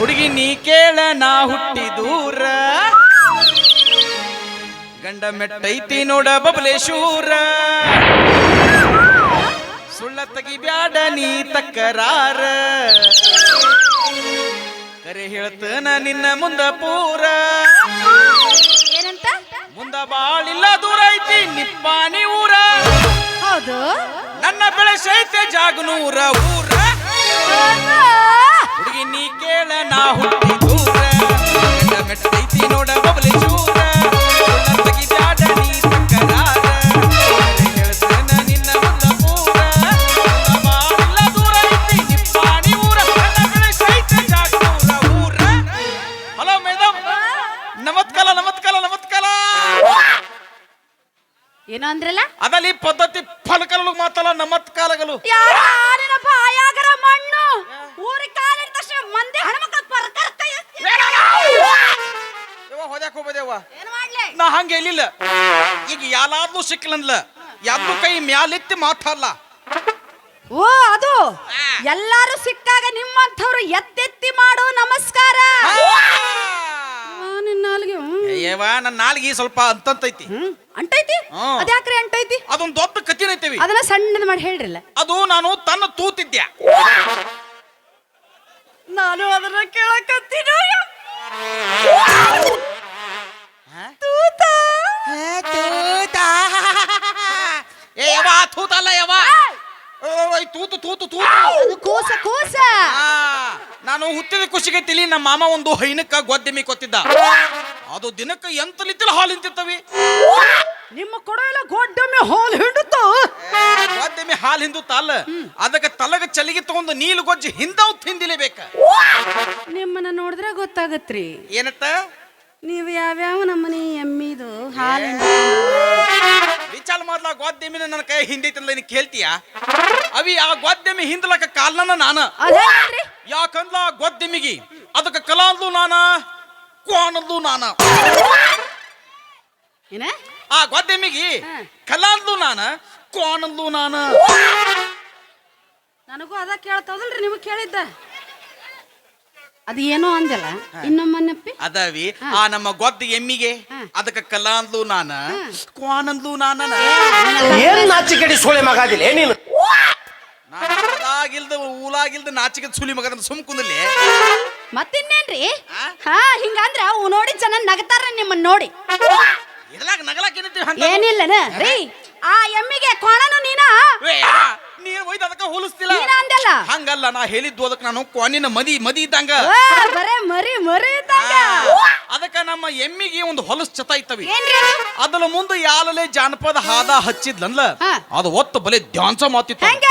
ಹುಡುಗಿ ನೀ ಕೇಳ ನಾ ಹುಟ್ಟಿ ದೂರ ಗಂಡ ಮೆಟ್ಟೈತಿ ನೋಡ ಬಬಲೇಶೂರ ಸುಳ್ಳ ತಗಿ ಬ್ಯಾಡ ನೀ ತಕ್ಕರಾರ ಕರೆ ಹೇಳ್ತನ ನಿನ್ನ ಮುಂದ ಪೂರ ಏನಂತ ಮುಂದ ಬಾಳಿಲ್ಲ ದೂರ ಐತಿ ನಿಪ್ಪಾನಿ ಊರ ಹೌದು ನನ್ನ ಬೆಳೆ ಸೈತೆ ಜಾಗನೂರ ಊರ ಹುಡುಗಿ ನೀ ಕೇಳ ನಾ ಹುಟ್ಟಿ ದೂರ ಗಂಡ ಮೆಟ್ಟೈತಿ ನೋಡ ಬಬಲೇಶೂರ ಏನೋ ಅಂದ್ರಲ್ಲ ಅದಲ್ಲಿ ಪದ್ಧತಿ ಫಲಕಲು ಮಾತಲ್ಲ ನಮತ್ಕಾಲಗಳು ಯಾರ ಬಾಯಾಗರ ಮಣ್ಣು ಊರಿ ಕಾಲಿಡ ತಕ್ಷಣ ಮಂದಿ ಹೆಣ್ಮಕ್ಳು ಹೋದ್ಯಾಕ ಹೋಗ್ಬೋದೇವ ಏನು ಮಾಡ್ಲಿ ನಾ ಹಂಗೆ ಎಲ್ಲಿಲ್ಲ ಈಗ ಯಾಲಾದ್ರೂ ಸಿಕ್ಕಲಂದ್ಲ ಯಾವ್ದು ಕೈ ಮ್ಯಾಲೆತ್ತಿ ಮಾತಾಡಲ್ಲ ಓ ಅದು ಎಲ್ಲಾರು ಸಿಕ್ಕಾಗ ನಿಮ್ಮಂಥವ್ರು ಎತ್ತೆತ್ತಿ ಮಾಡೋ ನಮಸ್ಕಾರ ನಾಲ್ಗೆ ನನ್ನ ನಾಲ್ಗಿ ಸ್ವಲ್ಪ ಅಂತಂತೈತಿ ಅಂಟೈತಿ ಅದ್ಯಾಕ್ರಿ ಅಂಟೈತಿ ಅದೊಂದು ದೊಡ್ಡ ಕತ್ತಿನೈತಿವಿ ಅದನ್ನ ಸಣ್ಣದ ಮಾಡಿ ಹೇಳ್ರಿಲ್ಲ ಅದು ನಾನು ತನ್ನ ತೂತಿದ್ದೆ ನಾನು ಅದನ್ನ ಕೇಳಕತ್ತೀನಿ ತೂತಲ್ಲ ಯವ ತೂತು ತೂತು ತೂತು ಕೂಸ ಕೂಸ ನಾನು ಹುಟ್ಟಿದ ಖುಷಿಗೆ ತಿಳಿ ನಮ್ಮ ಮಾಮ ಒಂದು ಹೈನಕ್ಕ ಗೊದ್ದೆಮಿ ಕೊತ್ತಿದ್ದ ಅದು ದಿನಕ್ಕೆ ಎಂತ ಲಿತ್ತಿನ ಹಾಲು ಹಿಂತಿರ್ತವಿ ನಿಮ್ಮ ಕೊಡವೆಲ್ಲ ಗೊಡ್ಡಮ್ಮೆ ಹಾಲು ಹಿಂಡುತ್ತ ಗೊದ್ದೆಮಿ ಹಾಲು ಹಿಂದುತ್ತ ಅಲ್ಲ ಅದಕ್ಕೆ ತಲಗ ಚಲಿಗೆ ತಗೊಂಡು ನೀಲು ಗೊಜ್ಜಿ ಹಿಂದವ್ ತಿಂದಿಲೇಬೇಕ ನಿಮ್ಮನ್ನ ನೋಡಿದ್ರೆ ಗೊತ್ತಾಗತ್ರಿ ಏನತ್ತ ನೀವು ಯಾವ್ಯಾವ ನಮ್ಮನಿ ಎಮ್ಮಿದು ಹಾಲು ವಿಚಾರ ಮಾಡ್ಲಾ ಗೊದ್ದೆಮಿನ ನನ್ನ ಕೈ ಹಿಂದೈತಲ್ಲ ನೀನು ಕೇಳ್ತೀಯ ಅವಿ ಆ ಗೊದ್ದೆಮಿ ಹಿಂದಲಕ ಕಾಲ್ನ ನಾನ ಯಾಕಂದ್ಲ ಗೊದ್ದೆಮಿಗಿ ಅದಕ್ಕೆ ಕಲಾಂದ್ಲು ನಾನ ಕೋಣದ್ಲು ನಾನ ಏನ ಆ ಗೊದ್ದೆಮಿಗಿ ಕಲಾಂದ್ಲು ನಾನ ಕೋಣದ್ಲು ನಾನ ನನಗೂ ಅದ ಕೇಳ್ತಾವದಲ್ರಿ ನಿಮಗ್ ಕೇಳಿದ್ದ ಅದು ಏನೋ ಅಂದಲ್ಲ ಇನ್ನೊಮ್ಮನ್ನಪ್ಪಿ ಅದವಿ ಆ ನಮ್ಮ ಗೊದ್ದ ಎಮ್ಮಿಗೆ ಅದಕ್ಕೆ ಕಲಾಂದ್ಲು ನಾನ ಕೋಣಂದ್ಲು ನಾನ ಏನ್ ನಾಚಿಕೆಡಿ ಸೋಳೆ ಮಗಾದಿಲ್ಲ ನೀನು ನಾಗಿಲ್ದ ಊಲಾಗಿಲ್ದ ನಾಚಿಕೆ ಸುಲಿ ಮಗದ ಸುಮ್ ಕುಂದಲ್ಲಿ ಮತ್ತಿನ್ನೇನ್ರಿ ಹಾ ಹಿಂಗಂದ್ರ ಅವು ನೋಡಿ ಜನ ನಗತಾರ ನಿಮ್ಮನ್ನ ನೋಡಿ ಇದ್ರಾಗ ನಗಲಾಕ ಏನಿಲ್ಲನ ರೀ ಆ ಎಮ್ಮಿಗೆ ಕೋಣನು ನೀನಾ ನೀನು ಒಯ್ದು ಅದಕ್ಕೆ ಹೋಲಿಸ್ತಿಲ್ಲ ಅಂದಲ್ಲ ಹಂಗಲ್ಲ ನಾ ಹೇಳಿದ್ದು ಅದಕ್ಕೆ ನಾನು ಕೋಣಿನ ಮದಿ ಇದ್ದಂಗ ಬರೇ ಮರಿ ಇದ್ದಂಗ ಅದಕ್ಕ ನಮ್ಮ ಎಮ್ಮಿಗೆ ಒಂದು ಹೊಲಸ್ ಚತ ಇತ್ತವಿ ಏನ್ರಿ ಅದರ ಮುಂದೆ ಯಾಲಲೆ ಜಾನಪದ ಹಾದ ಹಚ್ಚಿದ್ಲಂದ್ಲ ಅದು ಒತ್ತು ಬಲೆ ಡ್ಯಾನ್ಸ ಮಾತಿತ್ತು ಹೆಂಗ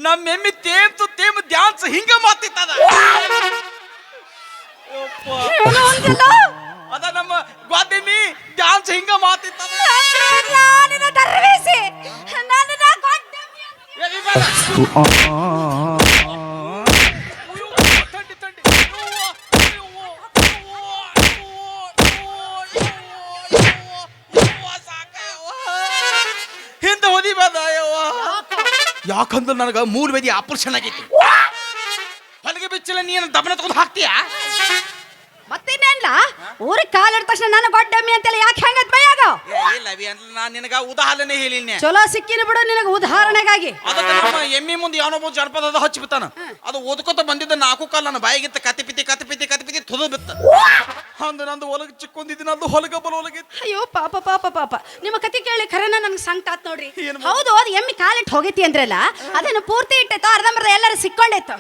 ನಮ್ಮ ಎಮ್ಮಿ ತೇಮ್ ಡ್ಯಾನ್ಸ್ ಹಿಂಗ ಮಾತಿತ್ತದ ಅದ ನಮ್ಮ ಗ್ವಾದೆಮ್ಮಿ ಡ್ಯಾನ್ಸ್ ಹಿಂಗ ಮಾತಿತ್ತದ ಹಿಂದೆ ಹೋದಿ ಬದ ಯಾಕಂದ್ರೆ ನನಗ ಮೂಲ ವೇದಿ ಆಪರೇಷನ್ ಆಗೈತಿ ಹೊಲಗೆ ಬಿಚ್ಚಲ ನೀನು ದಮನ ತಗೊಂಡು ಹಾಕ್ತೀಯ ಮತ್ತಿನ್ನೇನ್ಲ ಊರಿಗೆ ಕಾಲಿಡ ತಕ್ಷಣ ನಾನು ಗೊಡ್ಡಮ್ಮಿ ಅಂತೆಲ್ಲ ಯಾಕೆ ಹೆಂಗತ್ ಬೈಯಾಗ ಇಲ್ಲ ನಾನು ನಿನಗ ಉದಾಹರಣೆ ಹೇಳಿನಿ ಚಲೋ ಸಿಕ್ಕಿನ ಬಿಡು ನಿನಗೆ ಉದಾಹರಣೆಗಾಗಿ ಅದಕ್ಕೆ ನಮ್ಮ ಎಮ್ಮಿ ಮುಂದೆ ಯಾವನೊಬ್ಬ ಜನಪದ ಹಚ್ಚಿಬಿತ್ತಾನ ಅದು ಓದ್ಕೋತ ಬಂದಿದ್ದ ನಾಲ್ಕು ಕಾಲ ನನ್ನ ಬಾಯಿಗಿತ್ತ ಕತಿಪಿತಿ ತುದು ಬಿತ್ತ ಅಂದ ನಂದು ಹೊಲಗ ಚಿಕ್ಕೊಂದಿದ್ದೀನಿ ಅದು ಹೊಲಗ ಬಲ ಹೊಲಗಿತ್ತು ಅಯ್ಯೋ ಪಾಪ ಪಾಪ ಪಾಪ ನಿಮ್ಮ ಕತಿ ಕೇಳಿ ಖರೇನ ನನ್ಗೆ ಸಂಕಟ ಆತ್ ನೋಡ್ರಿ ಹೌದು ಅದು ಎಮ್ಮಿ ಕಾಲಿಟ್ಟು ಹೋಗೈತಿ ಅಂದ್ರಲ್ಲ ಅದೇನು ಪೂರ್ತಿ ಇಟ್ಟೈತೋ ಅರ್ಧಂಬರ್ಧ ಎಲ್ಲರೂ ಸಿಕ್ಕೊಂಡೈತೋ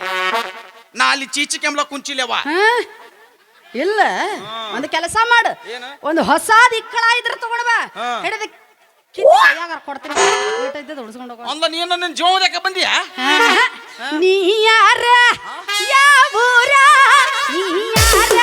ನಾ ಅಲ್ಲಿ ಚೀಚಿ ಕೆಮ್ಲ ಕುಂಚಿಲ್ಯವ ಇಲ್ಲ ಒಂದು ಕೆಲಸ ಮಾಡು ಒಂದು ಹೊಸಾದ ಇಕ್ಕಳ ಇದ್ರೆ ತಗೊಂಡ್ ಬಾ ಹಿಡಿದ ಕೊಡ್ತೀನಿ ಅಂದ ನೀನು ನನ್ನ ಜೀವನಕ್ಕೆ ಬಂದಿಯಾ ನೀ ಯಾರ ಯಾವೂರ ನೀ ಯಾರ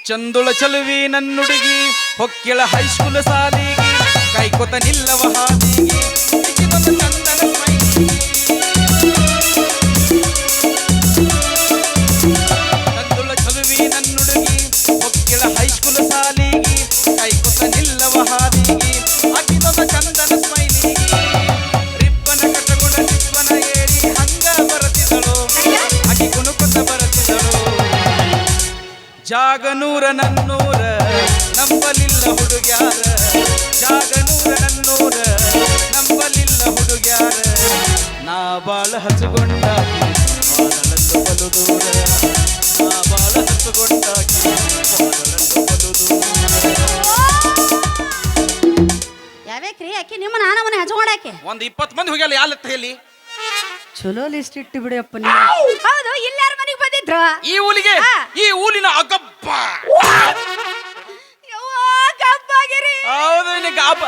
ಚಂದುಳ ಚಲುವಿ ನನ್ನುಡುಗಿ ಹೊಕ್ಕಿಳ ಹೈಸ್ಕೂಲ್ ಸಾಲಿಗೆ ಕೈಕೊತ ನಿಲ್ಲವ ಹಾದಿಗೆ ಸಿಕ್ಕಿದೊಂದು ಚಂದನ ಸ್ಮೈಲಿಗೆ. ಚಂದುಳ ಚಲುವಿ ನನ್ನುಡುಗಿ ಹೊಕ್ಕಿಳ ಹೈಸ್ಕೂಲ್ ಸಾಲಿಗೆ ಕೈಕೊತ ನಿಲ್ಲವ ಹಾದಿಗೆ ಹಾಕಿದೊಂದು ಚಂದನ ಸ್ಮೈಲಿಗೆ. ರಿಬ್ಬನ ಕಟಗುಣ ನಿಬ್ಬನ ಏರಿ ಹಂಗ ಬರುತ್ತಿದ್ದಳು ಆಕಿ ಕುಣುಕೊತ ಬರುತ್ತಿದ್ದಳು. ಜಾಗನೂರ ನನ್ನೂರ ನಂಬಲಿಲ್ಲ ಹುಡುಗ್ಯಾರ, ಜಾಗನೂರ ನನ್ನೂರ ನಂಬಲಿಲ್ಲ ಹುಡುಗ್ಯಾರ. ನಾ ಬಾಳ ಹಚ್ಚುಗೊಂಡಾಕಿ ಬಾಳಲಂದು ಬಲು ದೂರ, ನಾ ಬಾಳ ಹಚ್ಚುಗೊಂಡಾಕಿ ಬಾಳಲಂದು ಬಲು ದೂರ. ಯಾವ್ಯಾಕ್ರಿ ಆಕಿ ನಿಮ್ಮ ನಾನವನ್ನ ಹಚ್ಕೊಂಡಾಕೆ ಒಂದ್ 20 ಮಂದಿ ಹೋಗ್ಯಾಲ ಯಾಲತ್ತ ಹೇಳಿ. ಚಲೋ ಲಿಸ್ಟ್ ಇಟ್ಟು ಬಿಡಿಯಪ್ಪ ನೀವು. ಹೌದು ಇಲ್ಲಾರ ಮನೆಗೆ ಬಂದಿದ್ರ ಈ ಊಲಿಗೆ ಈ ಊಲಿನ ಅಗಬ್ಬ. ಗಬ್ಬಾಗಿರಿ. ಹೌದು ಇನ್ನು ಗಾಬ,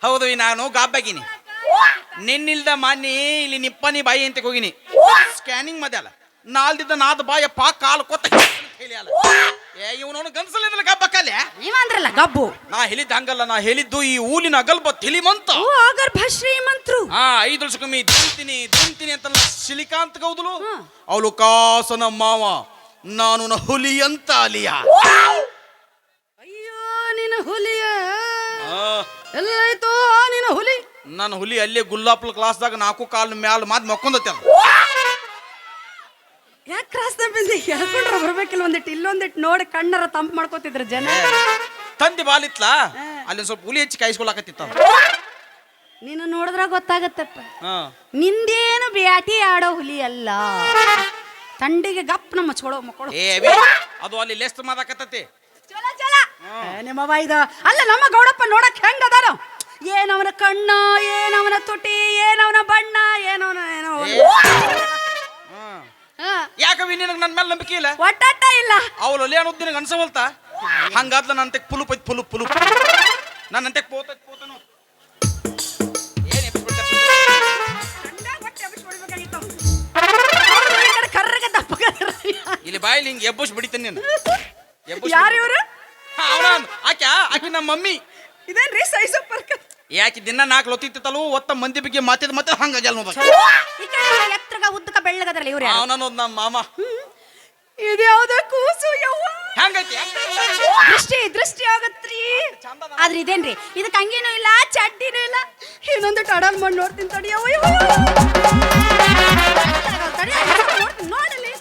ಹೌದು ನಾನು ಗಾಬಾಗಿನಿ. ನಿನ್ನಿಲ್ದ ಮಾನ್ನಿ ಇಲ್ಲಿ ನಿಪ್ಪನಿ ಬಾಯಿ ಅಂತ ಹೋಗಿನಿ ಸ್ಕ್ಯಾನಿಂಗ್ ಮಧ್ಯ ಅಲ್ಲ ನಾಲ್ದಿದ್ದ ನಾದ ಬಾಯಪ್ಪ ಕಾಲು ಕೊತ್ತ ಇವನು ಗನ್ಸಲಿಂದಲ್ಲ ಗಬ್ಬಕ್ಕಲ್ಲ. ನೀವ ಅಂದ್ರಲ್ಲ ಗಬ್ಬು. ನಾ ಹೇಳಿದ್ದ ಹಂಗಲ್ಲ, ನಾ ಹೇಳಿದ್ದು ಈ ಊಲಿನ ಅಗಲ್ಬ ತಿಳಿಮಂತ. ಆಗರ್ಭ ಶ್ರೀಮಂತ್ರು. 5 ವರ್ಷಕ್ಕೊಮ್ಮೆ ದಿಂತೀನಿ ಅಂತ ಶಿಲಿಕಾಂತ ಗೌದಲು ಅವಳು ಕಾಸನ ಮಾವ, ನಾನು ಹುಲಿ ಅಂತ ಅಲಿಯ. ಅಯ್ಯೋ ನಿನ್ನ ಹುಲಿಯ ಎಲ್ಲಾಯ್ತು ನಿನ್ನ ಹುಲಿ. ನನ್ನ ಹುಲಿ ಅಲ್ಲೇ ಗುಲ್ಲಾಪ್ಲ ಕ್ಲಾಸ್ದಾಗ 4 ಕಾಲ ಮ್ಯಾಲ ಮಾತ್ ಮಕ್ಕೊಂದತ್ತೆ. ಯಾಕೆ ಕ್ರಾಸ್ ಬಂದಿ ಹೇಳ್ಕೊಂಡ್ರ ಬರ್ಬೇಕಿಲ್ಲ, ಒಂದಿಟ್ಟು ಇಲ್ಲೊಂದಿಟ್ಟು ನೋಡಿ ಕಣ್ಣರ ತಂಪು ಮಾಡ್ಕೋತಿದ್ರ ಜನ. ತಂದಿ ಬಾಲಿತ್ಲಾ ಅಲ್ಲಿ ಸ್ವಲ್ಪ ಹುಲಿ ಹೆಚ್ಚಿ ಕಾಯಿಸ್ಕೊಳಕತ್ತಿತ್ತ. ನೀನು ನೋಡಿದ್ರ ಗೊತ್ತಾಗತ್ತಪ್ಪ, ನಿಂದೇನು ಬ್ಯಾಟಿ ಆಡೋ ಹುಲಿ ಅಲ್ಲ, ತಂಡಿಗೆ ಗಪ್ನ ಮಚ್ಕೊಳೋ ಮಕ್ಕಳು. ಅದು ಅಲ್ಲಿ ಲೆಸ್ಟ್ ಮಾತಾಕತ್ತತಿ. ನಿಮ್ಮವ ಇದು ಅಲ್ಲ ನಮ್ಮ ಗೌಡಪ್ಪ ನೋಡಕ್ ಹೆಂಗ ಅದಾರ, ಏನವನ ಕಣ್ಣ, ಏನವನ ತುಟಿ, ಏನವನ ಬಣ್ಣ, ಏನವನ ಏನೋ ಯಾಕವಿ ನಿನಗೆ ನನ್ನ ಮೇಲೆ ನಂಬಿಕೆ ಇಲ್ಲ? ಒಟ್ಟಾಟ ಇಲ್ಲ. ಅವಳು ಅಲ್ಲಿ ಅನ್ನೋದು ನಿನಗೆ ಅನ್ಸವಲ್ತ? ಹಂಗಾದ್ಲ ನನ್ನ ಪುಲುಪ್ ಐತಿ ಪುಲುಪ್ ನನ್ನಂತೆ ಪೋತೈತಿ ಪೋತನು ಏನು ಇಲ್ಲಿ ಬಾಯಿಲಿ ಹಿಂಗೆ ಎಬ್ಬುಸ್ ಬಿಡಿತೇನೆ ನೀನು. ಯಾರು ಇವರು? ಆಕಿ ನಮ್ಮ ಮಮ್ಮಿ. ಇದೇನ್ರಿ ಸೈಜ್ ಪರ್ಕ? ಯಾಕೆ ದಿನ 4 ಲೊತ್ತಿತ್ತಲು ಒತ್ತ ಮಂದಿ ಬಗ್ಗೆ ಮತ್ತೆ ಹಂಗಾಗ್ಯಾಲ ನೋಡ. ಎತ್ತರಗ ಉದ್ದಕ ಬೆಳ್ಳಗದ್ರಲ್ಲ ಇವ್ರು ಅವನನ್ನೋದು ನಮ್ಮ ಮಾಮ. ಇದ್ಯಾವ್ದ ಕೂಸು ಯವ್ವ ಹೆಂಗೈತಿ? ದೃಷ್ಟಿ ಆಗತ್ರಿ. ಆದ್ರೆ ಇದೇನ್ರಿ ಇದಕ್ಕೆ ಅಂಗಿನೂ ಇಲ್ಲ ಚಡ್ಡಿನೂ ಇಲ್ಲ. ಇನ್ನೊಂದು ಟಡಲ್ ಮಾಡಿ ನೋಡ್ತೀನಿ ತಡಿ. ನೋಡಲಿ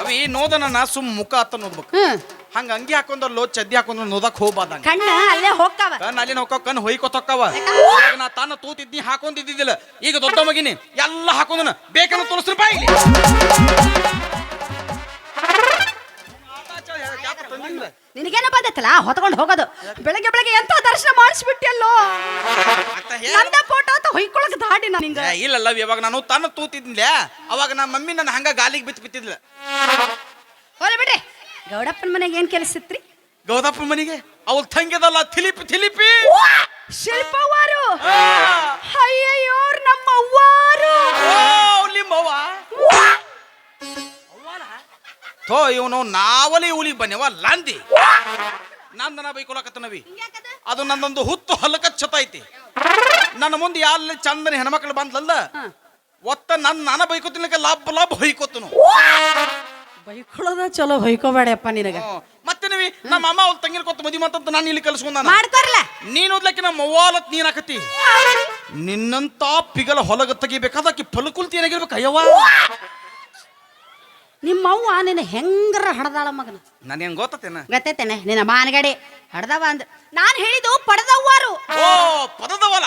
ಅವಿ ನೋದನ ಸುಮ್ ಮುಖ ಅತ್ತ ನೋಡ್ಬೇಕು. ಹಂಗ ಅಂಗಿ ಹಾಕೊಂಡ್ರಲ್ಲೋ ಚಡ್ಡಿ ಹಾಕೊಂಡ್ರ ನೋದಕ್ ಹೋಗ್ಬಾರ್ದಂಗ. ಕಣ್ಣ ಅಲ್ಲೇ ಹೋಗ್ತಾವ, ಕಣ್ಣು ಅಲ್ಲಿನ ಹೋಗ ಕಣ್ಣು ಹೊಯ್ಕೊತಕ್ಕವ. ನಾ ತಾನ ತೂತಿದ್ನಿ ಹಾಕೊಂಡಿದ್ದಿದ್ದಿಲ್ಲ, ಈಗ ದೊಡ್ಡ ಮಗಿನಿ ಎಲ್ಲ ಹಾಕೊಂಡನ ಬೇಕನ್ನ ತೋರಿಸ್ರಿ ಬಾ ಇಲ್ಲಿ. ನಿನಗೇನ ಬಂದೈತಲ್ಲ ಹೊತ್ಕೊಂಡು ಹೋಗೋದು. ಬೆಳಗ್ಗೆ ಎಂತ ದರ್ಶನ ಮಾಡಿಸ್ಬಿಟ್ಟಿಯಲ್ಲೋ, ನಂದ ಫೋಟೋ ಅಂತ ಹೊಯ್ಕೊಳಕ್ ದಾಡಿ ನಾನು ಹಿಂಗ. ಇಲ್ಲಲ್ಲ ಇವಾಗ ನಾನು ತಾನ ತೂತಿದ್ನಿಲ್ಲ, ಅವಾಗ ನಮ್ಮ ಮಮ್ಮಿ ನನ್ನ ಹಂಗ ಗಾಲಿಗೆ ಬಿತ್ತಿದ್ಲ. ಹೋಲಿ ಬಿಡ್ರಿ, ಗೌಡಪ್ಪನ ಮನೆಗೆ ಏನ್ ಕೆಲಸಿತ್ರಿ? ಗೌದಪ್ಪ ಮನೆಗೆ ಅವಳು ತಂಗಿದಲ್ಲ ಥಿಲಿಪಿ ಶಿಲ್ಪವಾರು. ಅಯ್ಯಯ್ಯೋ ನಮ್ಮ ಅವ್ವಾರು. ನಿಮ್ಮವ್ವ ಥೋ ಇವನು ನಾವಲಿ ಊಲಿಗೆ ಬನ್ನಿವ ಲಾಂದಿ ನಂದನ ಬೈಕೊಳಕತ್ತನವಿ. ಅದು ನನ್ನೊಂದು ಹುತ್ತು ಹೊಲಕ ಛತ ಐತಿ. ನನ್ನ ಮುಂದೆ ಯಾರಲ್ಲಿ ಚಂದನ ಹೆಣ್ಮಕ್ಳು ಬಂದ್ಲಲ್ಲ ಒತ್ತ ನಾನು ಬೈಕೋತಿನ್ಲಿಕ್ಕೆ ಲಾಭ ಹೊಯ್ಕೋತನು. ಬೈಕೊಳ್ಳೋದ ಚಲೋ ಹೊಯ್ಕೋಬೇಡಪ್ಪ ನಿನಗ. ಮತ್ತೆ ನೀವಿ ನಮ್ಮ ಅಮ್ಮ ಅವ್ರು ತಂಗಿನ ಕೊತ್ತ ಮದಿ ಮಾತಂತ ನಾನು ಇಲ್ಲಿ ಕಲ್ಸ್ಕೊಂಡ ಮಾಡ್ತಾರಲ್ಲ. ನೀನು ಓದ್ಲಕ್ಕೆ ನಮ್ಮ ಅವ್ವಾಲತ್ ನೀನ್ ಹಾಕತಿ. ನಿನ್ನಂತ ಪಿಗಲ ಹೊಲಗ ತೆಗಿಬೇಕಾದಕ್ಕೆ ಫಲಕುಲ್ತಿ ಏನಾಗಿರ್ಬೇಕು ಅಯ್ಯವ್ವ. ನಿಮ್ಮವ್ವ ನಿನ್ನ ಹೆಂಗರ ಹಡದಾಳ ಮಗನ. ನನಗೇನು ಗೊತ್ತೇನ? ಗೊತ್ತೈತೇನೆ ನಿನ್ನ ಮಾನಗಡಿ ಹಡದವ ಅಂದ. ನಾನು ಹೇಳಿದ್ದು ಪಡೆದವ್ವಾರು. ಓ ಪದದವಲ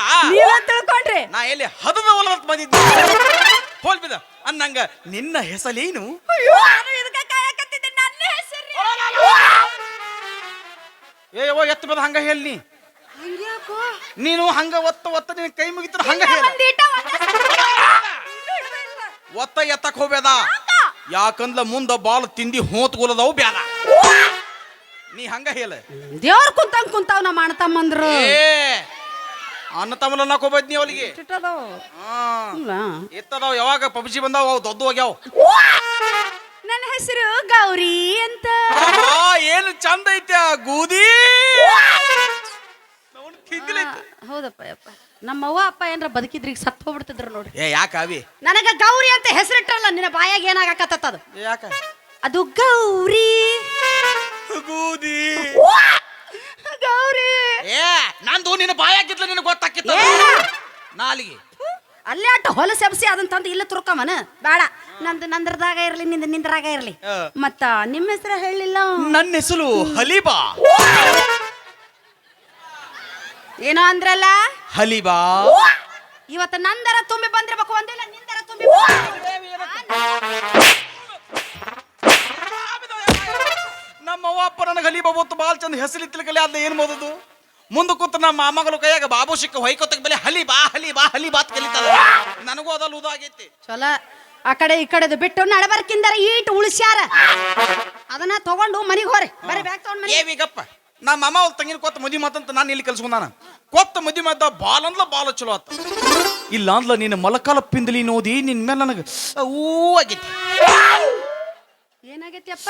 ತಿಳ್ಕೊಂಡ್ರಿ. ನಾ ಎಲ್ಲಿ ಹದದವಲ ಅಂತ ಬಂದಿದ್ದೆ. ಹೋಲ್ಬಿದ ಅನ್ನಂಗ ನಿನ್ನ ಹೆಸಲೇನು? ಏ ಎತ್ತ ಬದ ಹಂಗ ಹೇಳಿ ನೀನು ಹಂಗ ಒತ್ತ ನಿನ್ ಕೈ ಮುಗಿತ ಹಂಗ ಒತ್ತ ಎತ್ತಕ್ ಹೋಗ್ಬೇದ. ಯಾಕಂದ್ರ ಮುಂದ ಬಾಲ್ ತಿಂದಿ ಹೋತ್ಗೊಲದವು ಬ್ಯಾದ. ನೀ ಹಂಗ ಹೇಳ. ದೇವ್ರ ಕುಂತಾವ್ ನಮ್ಮ ಅಣ್ಣ ತಮ್ಮಂದ್ರು. ಅನ್ನ ತಮ್ಮಲ ನಾಕೋಬೈತ್ ನೀ ಅವಳಿಗೆ ಎತ್ತದಾವ ಯಾವಾಗ ಪಬ್ಜಿ ಬಂದಾವ ಅವು ದೊಡ್ಡ ಹೋಗ್ಯಾವ ನನ್ನ ಹೆಸರು ಗೌರಿ ಅಂತ. ಏನು ಚಂದ ಐತೆ ಗೂದಿ. ಹೌದಪ್ಪ ಯಪ್ಪ, ನಮ್ಮವ್ವ ಅಪ್ಪ ಏನ್ರ ಬದುಕಿದ್ರಿ ಈಗ ಸತ್ತು ಹೋಗ್ಬಿಡ್ತಿದ್ರು ನೋಡಿ. ಏ ಯಾಕ ಅವಿ ನನಗ ಗೌರಿ ಅಂತ ಹೆಸರಿಟ್ಟಲ್ಲ, ನಿನ್ನ ಬಾಯಾಗ ಏನಾಗಕತ್ತದ ಯಾಕ ಅದು ಗೌರಿ ಗೂದಿ ಗೌರಿ. ಏ ನಂದು ನಿನ್ನ ಬಾಯಾಗಿದ್ಲ ನಿನಗೆ ಗೊತ್ತಾಕಿತ್ತ ನಾಲಿಗೆ ಅಲ್ಲೇ ಅಟ್ಟ ಹೊಲಸು ಎಬ್ಸಿ ಅದನ್ನ ತಂದು ಇಲ್ಲ ತುರ್ಕಮನ ಬೇಡ. ನಂದು ನಂದ್ರದಾಗ ಇರ್ಲಿ, ನಿಂದ ನಿಂದ್ರಾಗ ಇರ್ಲಿ. ಮತ್ತ ನಿಮ್ಮ ಹೆಸರು ಹೇಳಿಲ್ಲ. ನನ್ನ ಹೆಸರು ಹಲೀಬಾ. ಏನೋ ಅಂದ್ರಲ್ಲ ಹಲೀಬಾ. ಇವತ್ತು ನಂದರ ತುಂಬಿ ಬಂದಿರ್ಬೇಕು, ಒಂದಿಲ್ಲ ನಿಂದರ ತುಂಬಿ. ನಮ್ಮವ್ವ ಅಪ್ಪ ನನಗೆ ಹಲೀಬಾ ಬೊತ್ತು ಬಾಳ್ ಚಂದ ಹೆಸರಿತ್ತಲಿಕಲೆ ಅದ ಏನ್ ಓದೋದು. ಮುಂದೆ ಕೂತ ನಮ್ಮ ಮಾಮಗಳು ಕೈಯಾಗ ಬಾಬು ಸಿಕ್ಕ ಹೊಯ್ಕೋತಕ್ ಬೆಲೆ ಹಲೀಬಾ ಹಲೀಬಾ ಹಲೀಬಾ ಅಂತ ಕಲಿತಾರ. ನನಗೂ ಅದಲ್ಲ ಉದಾಗೈತಿ. ಚಲೋ ಆ ಕಡೆ ಈ ಕಡೆದು ಬಿಟ್ಟು ನಡಬರ್ಕಿಂದರ ಈಟ್ ಉಳಿಸ್ಯಾರ. ಅದನ್ನ ತಗೊಂಡು ಮನಿಗೆ ಹೋರಿ ಬರೀ ಬ್ಯಾಗ್ ತಗೊಂಡು ಏವಿಗಪ್ಪ ನಮ್ಮ ಮಾಮ ಅವ್ರ ತಂಗಿನ ಕೊತ್ತ ಮದುವೆ ಮಾತಂತ ನಾನು ಇಲ್ಲಿ ಕಲ್ಸ್ಕೊಂಡಾನ. ಕೊತ್ತ ಮದುವೆ ಮಾತ ಬಾಲ್ ಅಂದ್ಲ ಬಾಲ ಚಲೋ ಆತ. ಇಲ್ಲ ಅಂದ್ಲ ನಿನ್ನ ಮೊಲಕಾಲ ಪಿಂದಲಿ ನೋದಿ ನಿನ್ ಮೇಲೆ ನನಗೆ ಊ ಆಗೈತಿ. ಏನಾಗೈತಿ ಅಪ್ಪ?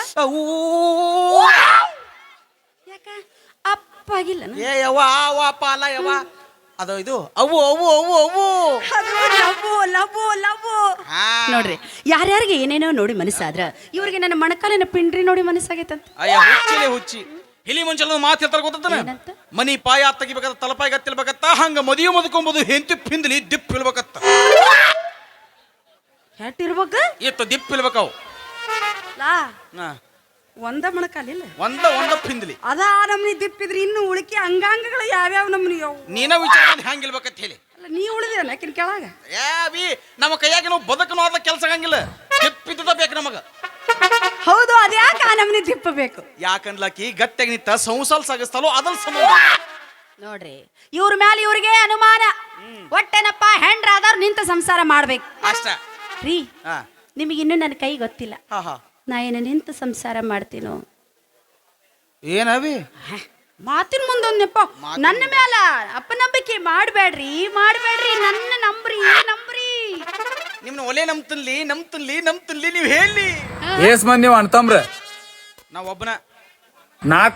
ಯಾಕ ಅಪ್ಪ ಆಗಿಲ್ಲ? ಏ ಯವ್ವ ಅವ ಅಪ್ಪ ಅಲ್ಲ ಯವ್ವ, ಅದು ಇದು ಅವು ಅವು ಅವು ಅವು ನೋಡ್ರಿ, ಯಾರ್ಯಾರಿಗೆ ಏನೇನೋ ನೋಡಿ ಮನಸ್ಸಾದ್ರ ಇವ್ರಿಗೆ ನನ್ನ ಮಣಕಾಲಿನ ಪಿಂಡ್ರಿ ನೋಡಿ ಮನಸ್ಸಾಗೈತಂತ. ಅಯ್ಯ ಹುಚ್ಚಿಲೆ ಹುಚ್ಚಿ ಹಿಲಿ ಮುಂಚೆ ಮಾತು ಹೇಳ್ತಾರ ಗೊತ್ತಾನ. ಮನಿ ಪಾಯ ತೆಗಿಬೇಕತ್ತ ತಲಪಾಯಿ ಗತ್ತಿಲ್ಬೇಕತ್ತ, ಹಂಗ ಮದುವೆ ಮದ್ಕೊಂಬೋದು ಹೆಂತಿ ಪಿಂದಲಿ ದಿಪ್ ಇಲ್ಬೇಕತ್ತ. ಹೆಟ್ಟಿರ್ಬೇಕ ಇತ್ತು ದಿಪ್ ಇಲ್ಬೇಕವು. ಒಂದ ಮಣಕಾಲಿಲ್ಲ, ಒಂದ ಪಿಂದಲಿ ಅದ ನಮ್ನಿ ದಿಪ್ಪಿದ್ರಿ. ಇನ್ನು ಉಳಿಕೆ ಅಂಗಾಂಗಗಳು ಯಾವ್ಯಾವ ನಮ್ನಿ ಅವು ನೀನ ವಿಚಾರ ಹೆಂಗಿಲ್ಬೇಕಂತ ಹೇಳಿ. ಅಲ್ಲ ನೀ ಉಳಿದಿರ ಯಾಕಿನ ಕೆಳಗ ನಮ್ಮ ಕೈಯಾಗ ನಾವು ಬದುಕನು ಆದ ಕೆಲಸ ಆಗಂಗಿಲ್ಲ. ದಿಪ್ಪಿದ್ದ ಬೇಕು ನಮಗ. ಹೌದು, ಅದ್ಯಾಕ ಆ ನಮ್ನಿ ದಿಪ್ಪ ಬೇಕು? ಯಾಕಂದ್ಲಾಕಿ ಗಟ್ಟಿಯಾಗಿ ನಿಂತ ಸಂಸಾರ ಸಾಗಿಸ್ತಾಲೋ ಅದಲ್ ಸಂಬಂಧ. ನೋಡ್ರಿ, ಇವ್ರ ಮ್ಯಾಲ ಇವ್ರಿಗೆ ಅನುಮಾನ. ಒಟ್ಟೆನಪ್ಪ ಹೆಂಡ್ರಾದವ್ರು ನಿಂತ ಸಂಸಾರ ಮಾಡ್ಬೇಕು ಅಷ್ಟ ರೀ. ನಿಮಗಿನ್ನೂ ನನ್ನ ಕೈ ಗೊತ್ತಿಲ್ಲ. ನಾ ಏನು ನಿಂತ ಸಂಸಾರ ಮಾಡ್ತೀನೋ ಏನವಿ ಮಾತಿನ ಮುಂದೊಂದಪ್ಪ. ನನ್ನ ಮ್ಯಾಲ ಅಪನಂಬಿಕೆ ಮಾಡ್ಬೇಡ್ರಿ, ನನ್ನ ನಂಬ್ರಿ. ನಿಮ್ನ ಒಲೆ ನಂಬ್ತನ್ಲಿ ನೀವ್ ಹೇಳಿ. ಏಸ್ ಮಂದಿ ನೀವು ಅಣ್ತಂಬ್ರ ನಾವ್ ಒಬ್ಬನ 4